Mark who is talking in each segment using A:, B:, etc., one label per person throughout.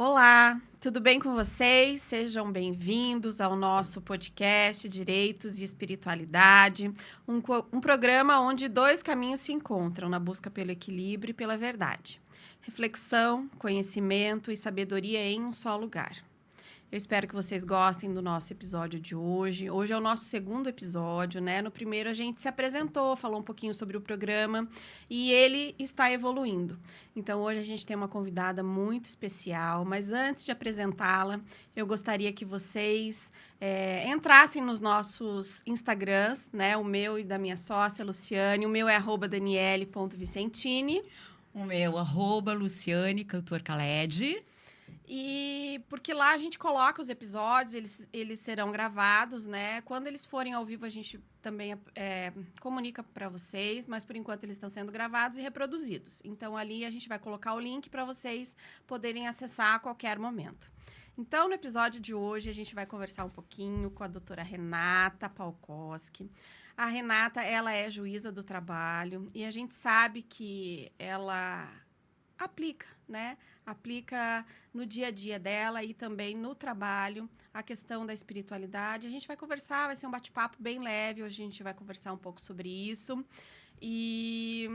A: Olá, tudo bem com vocês? Sejam bem-vindos ao nosso podcast Direitos e Espiritualidade, um programa onde dois caminhos se encontram na busca pelo equilíbrio e pela verdade. Reflexão, conhecimento e sabedoria em um só lugar. Eu espero que vocês gostem do nosso episódio de hoje. Hoje é o nosso segundo episódio, né? No primeiro a gente se apresentou, falou um pouquinho sobre o programa e ele está evoluindo. Então hoje a gente tem uma convidada muito especial, mas antes de apresentá-la, eu gostaria que vocês entrassem nos nossos Instagrams, né? O meu e da minha sócia, Luciane. O meu é @daniele.vicentini.
B: O meu, @Luciane Cantor Khaled.
A: E porque lá a gente coloca os episódios, eles serão gravados, né? Quando eles forem ao vivo, a gente também comunica para vocês, mas por enquanto eles estão sendo gravados e reproduzidos. Então ali a gente vai colocar o link para vocês poderem acessar a qualquer momento. Então, no episódio de hoje, a gente vai conversar um pouquinho com a doutora Renata Palkowski. A Renata, ela é juíza do trabalho e a gente sabe que ela aplica, né? Aplica no dia a dia dela e também no trabalho a questão da espiritualidade. A gente vai conversar, vai ser um bate-papo bem leve, hoje a gente vai conversar um pouco sobre isso. E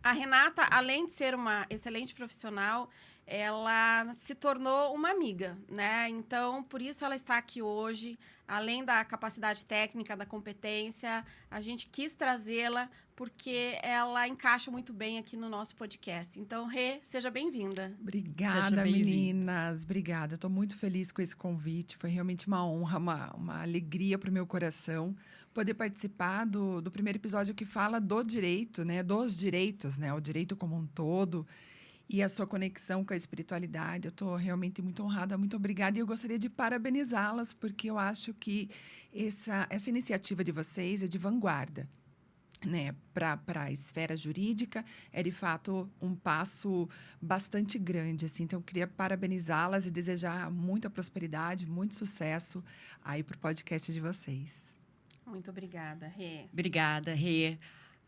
A: a Renata, além de ser uma excelente profissional, ela se tornou uma amiga, né? Então, por isso ela está aqui hoje. Além da capacidade técnica, da competência, a gente quis trazê-la porque ela encaixa muito bem aqui no nosso podcast. Então, Rê, seja bem-vinda.
C: Obrigada, meninas. Obrigada. Estou muito feliz com esse convite. Foi realmente uma honra, uma alegria para o meu coração poder participar do primeiro episódio que fala do direito, né? Dos direitos, né? O direito como um todo e a sua conexão com a espiritualidade. Eu estou realmente muito honrada, muito obrigada. E eu gostaria de parabenizá-las, porque eu acho que essa iniciativa de vocês é de vanguarda, né, para a esfera jurídica, é de fato um passo bastante grande, assim. Então, eu queria parabenizá-las e desejar muita prosperidade, muito sucesso aí para o podcast de vocês.
A: Muito obrigada, Rê.
B: Obrigada, Rê.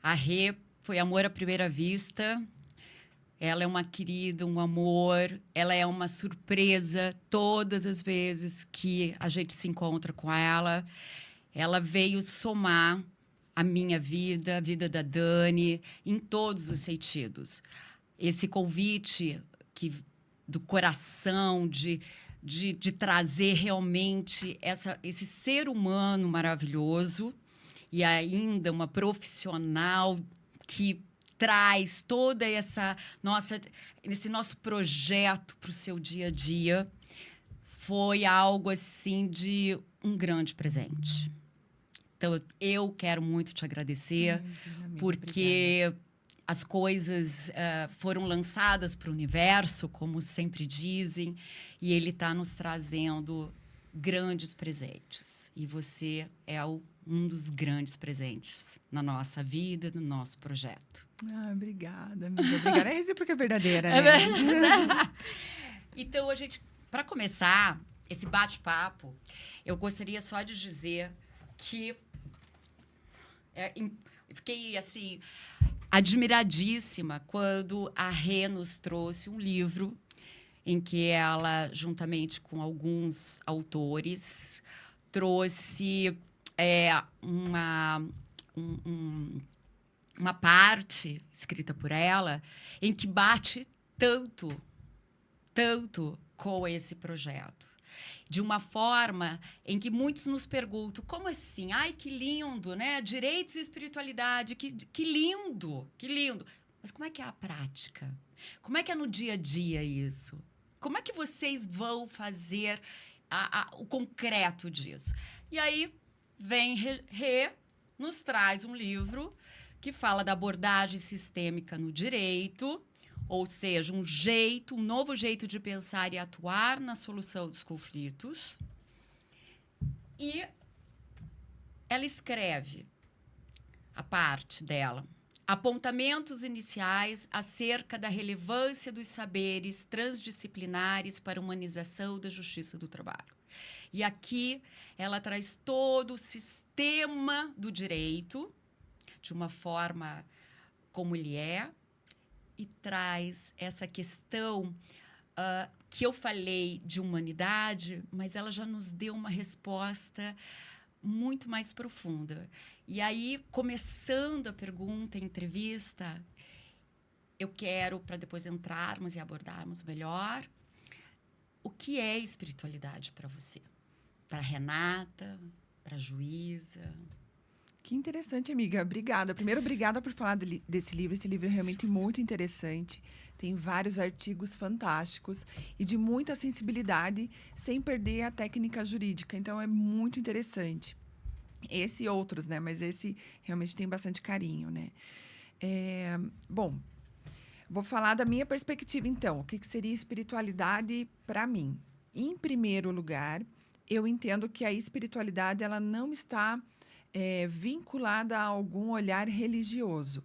B: A Rê foi amor à primeira vista. Ela é uma querida, um amor. Ela é uma surpresa todas as vezes que a gente se encontra com ela. Ela veio somar a minha vida, a vida da Dani, em todos os sentidos. Esse convite do coração, de trazer realmente esse ser humano maravilhoso e ainda uma profissional que traz toda esse nosso projeto para o seu dia a dia, foi algo assim de um grande presente. Então, eu quero muito te agradecer, porque obrigada. As coisas foram lançadas para o universo, como sempre dizem, e ele está nos trazendo grandes presentes. E você é um dos grandes presentes na nossa vida, no nosso projeto.
C: Obrigada, amiga. Obrigada. É recíproca verdadeira, né?
B: Então, para começar esse bate-papo, eu gostaria só de dizer que eu fiquei, assim, admiradíssima quando a Rê nos trouxe um livro em que ela, juntamente com alguns autores, trouxe uma parte escrita por ela em que bate tanto com esse projeto. De uma forma em que muitos nos perguntam, como assim? Ai, que lindo, né? Direitos e espiritualidade, que lindo, que lindo. Mas como é que é a prática? Como é que é no dia a dia isso? Como é que vocês vão fazer o concreto disso? E aí vem Rê, nos traz um livro que fala da abordagem sistêmica no direito, ou seja, um novo jeito de pensar e atuar na solução dos conflitos. E ela escreve a parte dela. Apontamentos iniciais acerca da relevância dos saberes transdisciplinares para a humanização da justiça do trabalho. E aqui ela traz todo o sistema do direito, de uma forma como ele é, e traz essa questão que eu falei de humanidade, mas ela já nos deu uma resposta muito mais profunda. E aí, começando a pergunta, a entrevista, eu quero, para depois entrarmos e abordarmos melhor, o que é espiritualidade para você? Para Renata, para Juísa?
C: Que interessante, amiga. Obrigada. Primeiro, obrigada por falar desse livro. Esse livro é realmente muito interessante. Tem vários artigos fantásticos e de muita sensibilidade, sem perder a técnica jurídica. Então, é muito interessante. Esse e outros, né? Mas esse realmente tem bastante carinho, né? Bom, vou falar da minha perspectiva, então. O que seria espiritualidade para mim? Em primeiro lugar, eu entendo que a espiritualidade ela não está vinculada a algum olhar religioso.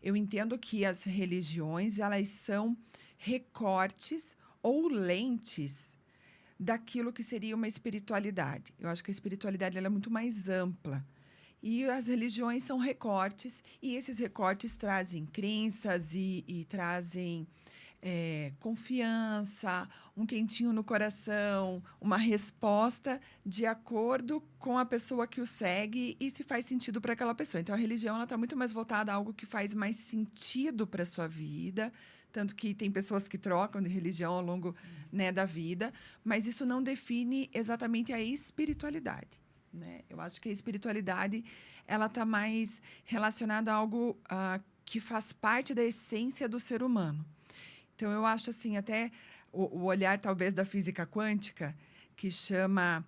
C: Eu entendo que as religiões elas são recortes ou lentes daquilo que seria uma espiritualidade. Eu acho que a espiritualidade ela é muito mais ampla. E as religiões são recortes, e esses recortes trazem crenças e trazem confiança, um quentinho no coração, uma resposta de acordo com a pessoa que o segue e se faz sentido para aquela pessoa. Então, a religião está muito mais voltada a algo que faz mais sentido para a sua vida, tanto que tem pessoas que trocam de religião ao longo da vida, mas isso não define exatamente a espiritualidade. Né? Eu acho que a espiritualidade ela está mais relacionada a algo que faz parte da essência do ser humano. Então, eu acho assim, até o olhar, talvez, da física quântica, que chama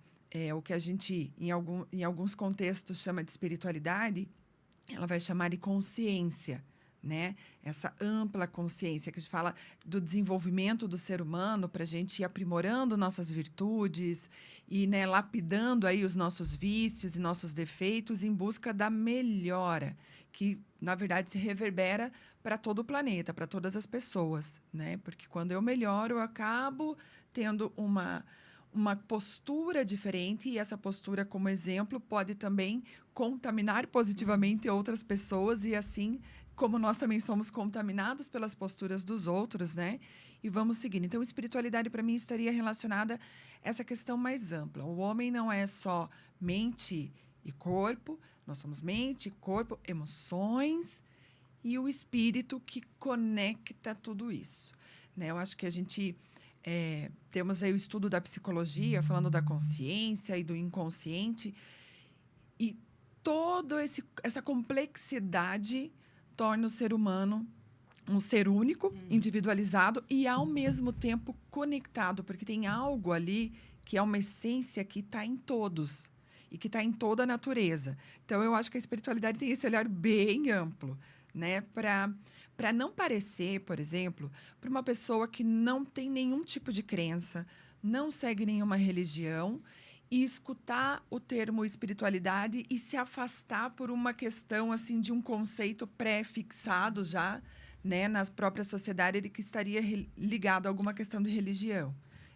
C: o que a gente, em alguns contextos, chama de espiritualidade, ela vai chamar de consciência, né? Essa ampla consciência, que a gente fala do desenvolvimento do ser humano para a gente ir aprimorando nossas virtudes e lapidando aí os nossos vícios e nossos defeitos em busca da melhora, que, na verdade, se reverbera para todo o planeta, para todas as pessoas, né? Porque quando eu melhoro, eu acabo tendo uma postura diferente e essa postura, como exemplo, pode também contaminar positivamente outras pessoas e assim como nós também somos contaminados pelas posturas dos outros, né? E vamos seguindo. Então, espiritualidade, para mim, estaria relacionada a essa questão mais ampla. O homem não é só mente e corpo, nós somos mente, corpo, emoções e o espírito que conecta tudo isso. Né? Eu acho que a gente temos aí o estudo da psicologia, falando da consciência e do inconsciente, e toda essa complexidade torna o ser humano um ser único, individualizado e, ao mesmo tempo, conectado, porque tem algo ali que é uma essência que está em todos e que está em toda a natureza. Então, eu acho que a espiritualidade tem esse olhar bem amplo, né? Para não parecer, por exemplo, para uma pessoa que não tem nenhum tipo de crença, não segue nenhuma religião, e escutar o termo espiritualidade e se afastar por uma questão assim de um conceito pré-fixado já, né, na própria sociedade, de que estaria ligado a alguma questão de religião.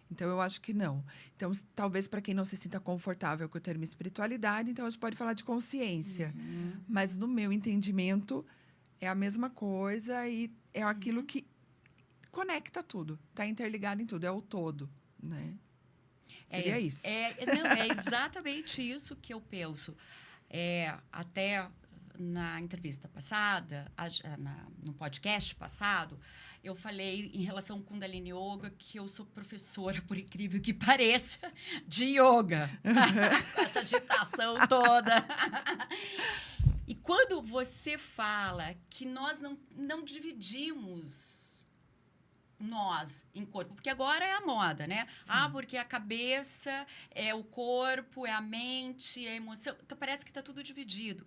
C: Então, eu acho que não. Então, talvez para quem não se sinta confortável com o termo espiritualidade, então a gente pode falar de consciência. Mas, no meu entendimento, é a mesma coisa e é aquilo que conecta tudo, está interligado em tudo, é o todo, né? Seria isso.
B: Não, é exatamente isso que eu penso. Até na entrevista passada, no podcast passado, eu falei em relação com Kundalini Yoga que eu sou professora, por incrível que pareça, de yoga. Com essa agitação toda. E quando você fala que nós não dividimos nós em corpo, porque agora é a moda, né? Sim. Porque a cabeça é o corpo, é a mente, é a emoção. Então, parece que está tudo dividido.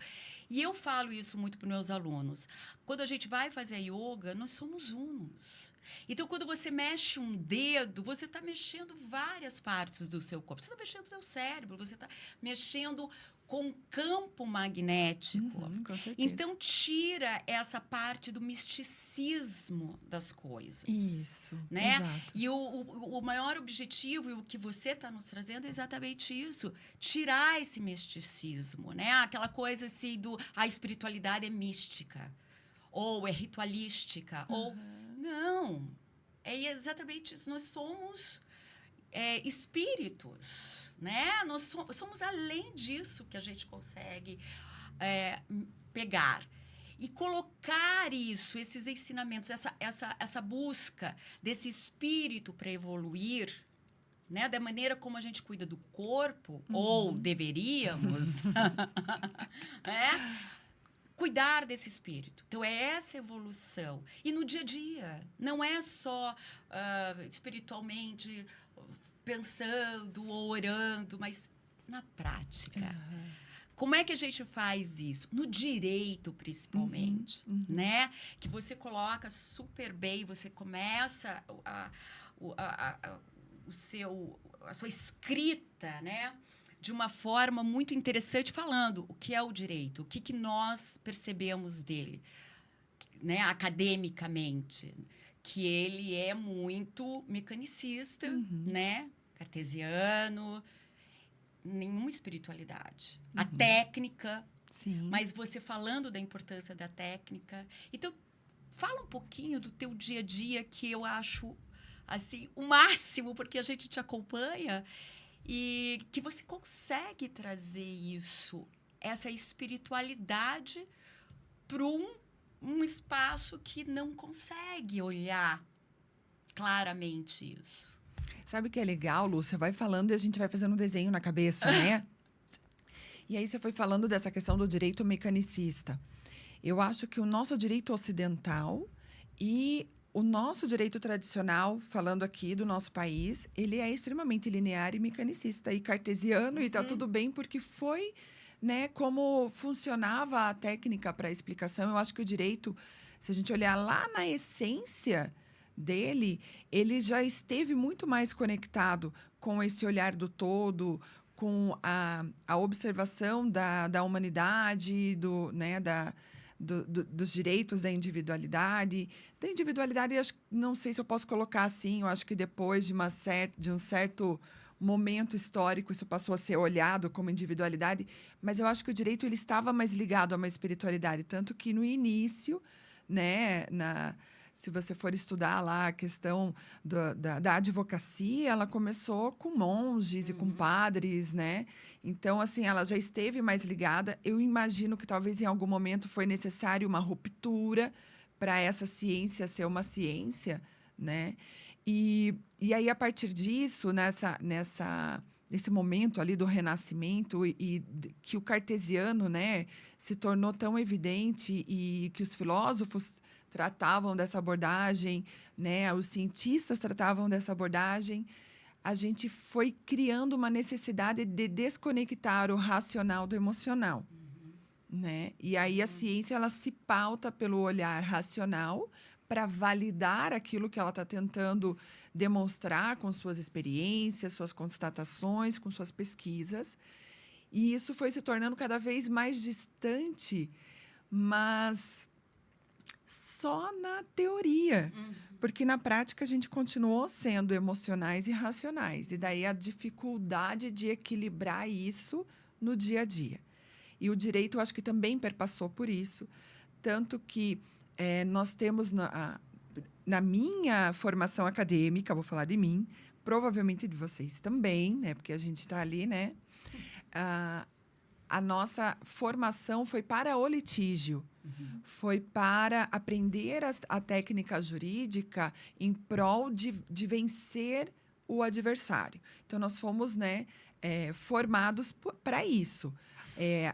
B: E eu falo isso muito para os meus alunos. Quando a gente vai fazer a yoga, nós somos unos. Então, quando você mexe um dedo, você está mexendo várias partes do seu corpo. Você está mexendo o seu cérebro, você está mexendo com campo magnético.
C: Com certeza.
B: Então, tira essa parte do misticismo das coisas.
C: Isso,
B: né?
C: Exato.
B: E o maior objetivo, e o que você está nos trazendo, é exatamente isso. Tirar esse misticismo, né? Aquela coisa assim a espiritualidade é mística, ou é ritualística, ou... Não! é exatamente isso. Nós somos espíritos, né? Nós somos além disso que a gente consegue pegar. E colocar isso, esses ensinamentos, essa busca desse espírito para evoluir, né? Da maneira como a gente cuida do corpo, ou deveríamos, né? Cuidar desse espírito. Então, é essa evolução. E no dia a dia, não é só espiritualmente pensando ou orando, mas na prática. Como é que a gente faz isso? No direito, principalmente, né? Que você coloca super bem, você começa a sua escrita, né? De uma forma muito interessante, falando o que é o direito, o que nós percebemos dele, né? Academicamente, que ele é muito mecanicista, né? Cartesiano, nenhuma espiritualidade. A técnica, mas você falando da importância da técnica. Então, fala um pouquinho do teu dia a dia, que eu acho, assim, o máximo, porque a gente te acompanha e que você consegue trazer isso, essa espiritualidade, para um espaço que não consegue olhar claramente isso.
C: Sabe o que é legal, Lu? Você vai falando e a gente vai fazendo um desenho na cabeça, né? E aí você foi falando dessa questão do direito mecanicista. Eu acho que o nosso direito ocidental e o nosso direito tradicional, falando aqui do nosso país, ele é extremamente linear e mecanicista e cartesiano, e tá tudo bem, porque foi, né, como funcionava a técnica para a explicação. Eu acho que o direito, se a gente olhar lá na essência dele, ele já esteve muito mais conectado com esse olhar do todo, com a observação da humanidade, dos direitos da individualidade. Da individualidade, não sei se eu posso colocar assim, eu acho que depois de um certo momento histórico, isso passou a ser olhado como individualidade, mas eu acho que o direito ele estava mais ligado a uma espiritualidade, tanto que no início, né, se você for estudar lá a questão da advocacia, ela começou com monges e com padres, né? Então, assim, ela já esteve mais ligada. Eu imagino que talvez em algum momento foi necessário uma ruptura para essa ciência ser uma ciência, né? E aí, a partir disso, nesse momento ali do Renascimento que o cartesiano, né, se tornou tão evidente e que os filósofos tratavam dessa abordagem, né? Os cientistas tratavam dessa abordagem. A gente foi criando uma necessidade de desconectar o racional do emocional, né? E aí a ciência ela se pauta pelo olhar racional para validar aquilo que ela está tentando demonstrar com suas experiências, suas constatações, com suas pesquisas. E isso foi se tornando cada vez mais distante, mas só na teoria, porque na prática a gente continuou sendo emocionais e racionais. E daí a dificuldade de equilibrar isso no dia a dia. E o direito, eu acho que também perpassou por isso, tanto que nós temos na minha formação acadêmica, vou falar de mim, provavelmente de vocês também, né? Porque a gente está ali, né? A nossa formação foi para o litígio, foi para aprender a técnica jurídica em prol de vencer o adversário. Então, nós fomos, né, formados para isso.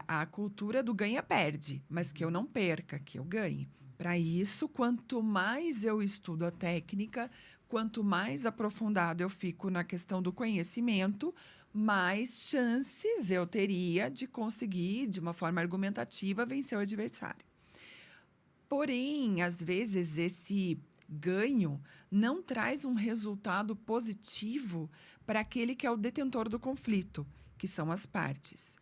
C: A cultura do ganha-perde, mas que eu não perca, que eu ganhe. Para isso, quanto mais eu estudo a técnica, quanto mais aprofundado eu fico na questão do conhecimento, mais chances eu teria de conseguir, de uma forma argumentativa, vencer o adversário. Porém, às vezes, esse ganho não traz um resultado positivo para aquele que é o detentor do conflito, que são as partes.